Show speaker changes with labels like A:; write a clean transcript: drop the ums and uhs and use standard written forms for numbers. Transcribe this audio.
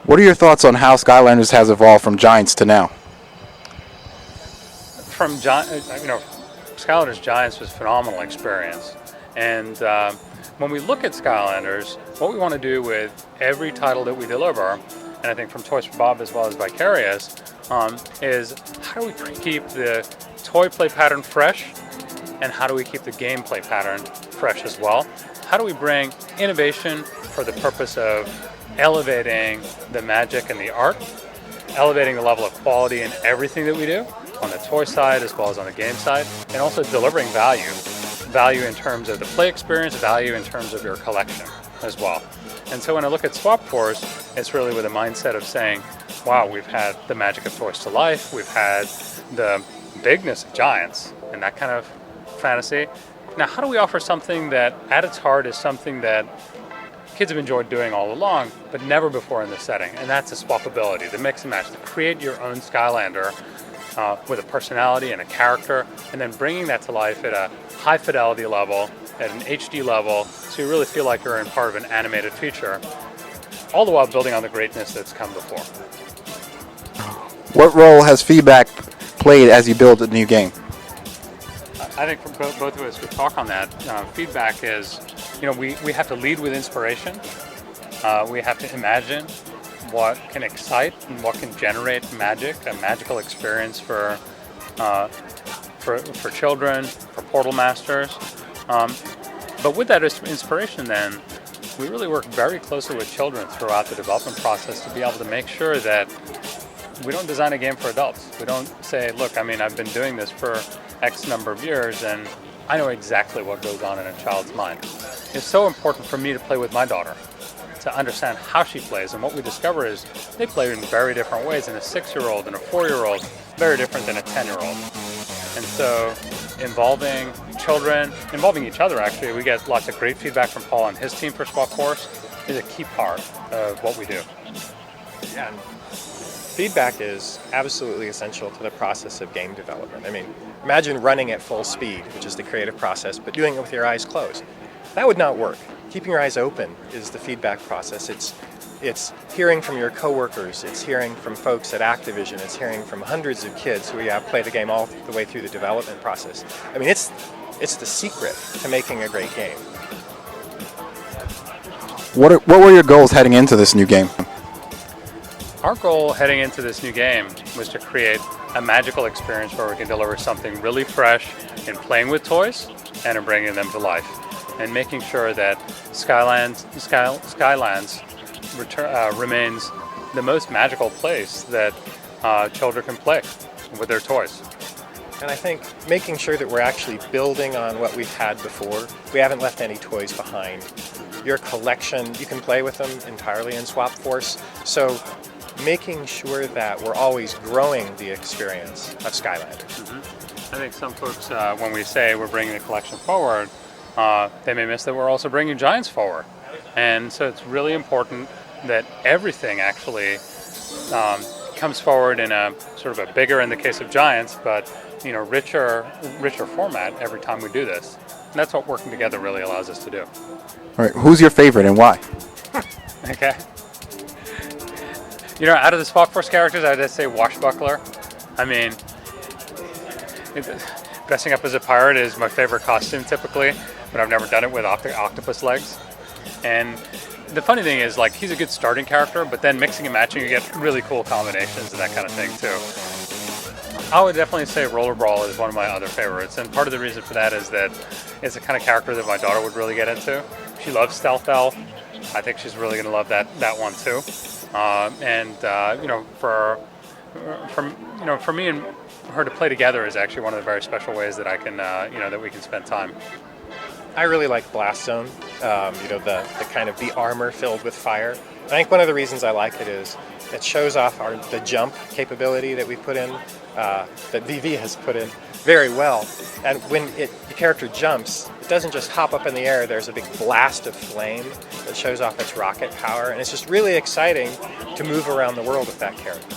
A: What are your thoughts on how Skylanders has evolved from Giants to now?
B: From Skylanders Giants was a phenomenal experience, and when we look at Skylanders, what we want to do with every title that we deliver, and I think from Toys for Bob as well as Vicarious, is how do we keep the toy play pattern fresh, and how do we keep the gameplay pattern fresh as well? How do we bring innovation for the purpose of elevating the magic and the art, elevating the level of quality in everything that we do, on the toy side as well as on the game side, and also delivering value. Value in terms of the play experience, value in terms of your collection as well. And so when I look at Swap Force, it's really with a mindset of saying, wow, we've had the magic of Toys to Life, we've had the bigness of Giants, and that kind of fantasy. Now, how do we offer something that at its heart is something that kids have enjoyed doing all along, but never before in this setting? And that's the swappability, the mix and match, to create your own Skylander with a personality and a character, and then bringing that to life at a high fidelity level, at an HD level, so you really feel like you're in part of an animated feature, all the while building on the greatness that's come before.
A: What role has feedback played as you build a new game?
B: I think for both of us could talk on that. Feedback is, we have to lead with inspiration. We have to imagine what can excite and what can generate magic, a magical experience for children, for Portal Masters. But with that inspiration then, we really work very closely with children throughout the development process to be able to make sure that we don't design a game for adults. We don't say, look, I've been doing this for X number of years and I know exactly what goes on in a child's mind. It's so important for me to play with my daughter, to understand how she plays, and what we discover is they play in very different ways, and a 6-year-old and a 4-year-old, very different than a 10-year-old. And so involving children, involving each other actually, we get lots of great feedback from Paul and his team for Swap Force, is a key part of what we do.
C: Yeah, and feedback is absolutely essential to the process of game development. Imagine running at full speed, which is the creative process, but doing it with your eyes closed. That would not work. Keeping your eyes open is the feedback process. It's hearing from your coworkers, it's hearing from folks at Activision, it's hearing from hundreds of kids who have played the game all the way through the development process. It's the secret to making a great game.
A: What were your goals heading into this new game?
B: Our goal heading into this new game was to create a magical experience where we can deliver something really fresh in playing with toys and in bringing them to life, and making sure that Skylands remains the most magical place that children can play with their toys.
C: And I think making sure that we're actually building on what we've had before. We haven't left any toys behind. Your collection, you can play with them entirely in Swap Force. So making sure that we're always growing the experience of Skylanders.
B: I think some folks, when we say we're bringing the collection forward, they may miss that we're also bringing Giants forward. And so it's really important that everything actually comes forward in a sort of a bigger, in the case of Giants, but richer format every time we do this. And that's what working together really allows us to do.
A: All right, who's your favorite and why?
B: Okay. Out of the Swap Force characters, I'd just say Washbuckler. Dressing up as a pirate is my favorite costume typically, but I've never done it with octopus legs. And the funny thing is, he's a good starting character, but then mixing and matching, you get really cool combinations and that kind of thing too. I would definitely say Rollerball is one of my other favorites, and part of the reason for that is that it's the kind of character that my daughter would really get into. She loves Stealth Elf. I think she's really going to love that one too. For me and her to play together is actually one of the very special ways that I can, that we can spend time.
C: I really like Blast Zone, the kind of the armor filled with fire. I think one of the reasons I like it is it shows off the jump capability that we put in, that VV has put in very well. And when the character jumps, it doesn't just hop up in the air, there's a big blast of flame that shows off its rocket power, and it's just really exciting to move around the world with that character.